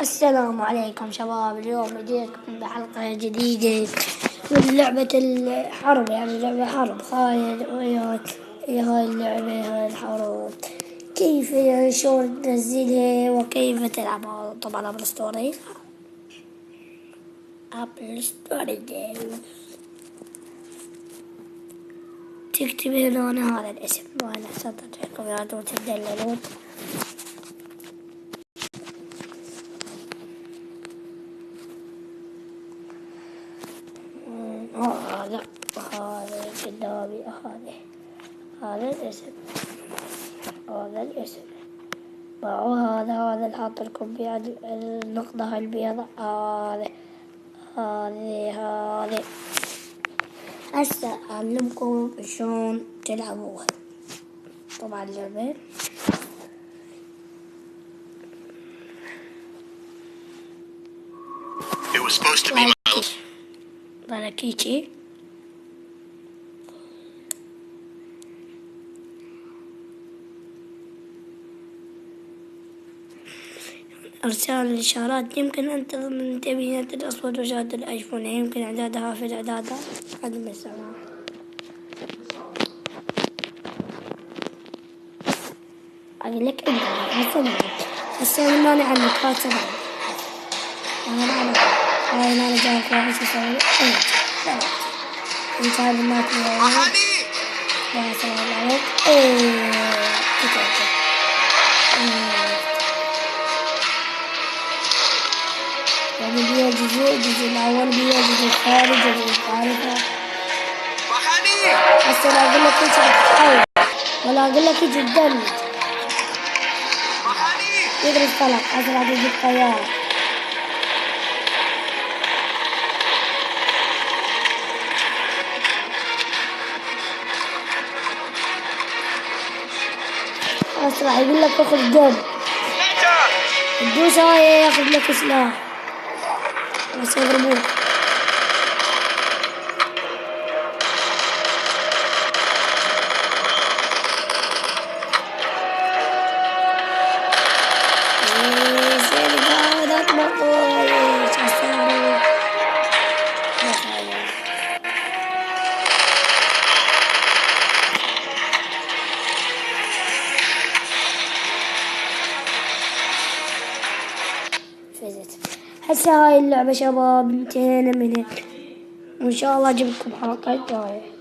السلام عليكم شباب. اليوم جيتكم بحلقة جديدة من لعبة الحرب، يعني لعبة حرب. هاي اللعبة، هاي الحرب كيف يعني شلون تنزلها وكيف تلعبها. طبعا أبل ستوري تكتب هنا هذا الاسم وأنا سطرت لكم يا دوب تدللون. هذا قدامي، هذا الاسم، هذا اللي حاط لكم بيد النقطة البيضاء. هذه هسه أعلمكم شلون تلعبوها. طبعا اللعبة It was supposed to be Barakichi. إرسال الإشارات يمكن أن تظن من تبيينات الأصوات وشاشة الأيفون، يمكن إعدادها في الإعدادات عدم السماع. أقول لك أنت هسه ماني عنك هسه هاي أنا جايك واحد يسوي أنت هذا ما تبغى لا سلام عليك. يعني بيها الجزء الأول، بيها الجزء الثاني، الجزء الثالث. هسه لا أقول لك إيش تحاول ولا أقول لك إيش تدلل. يقدر يطلع هسه بعد يجيب طيارة. هسه راح يقول لك أخذ دم، تدوس هاي ياخذ لك سلاح بس يضربوك. هسه هاي اللعبة شباب انتهينا منها، وإن شاء الله أجيب لكم حلقات جاية.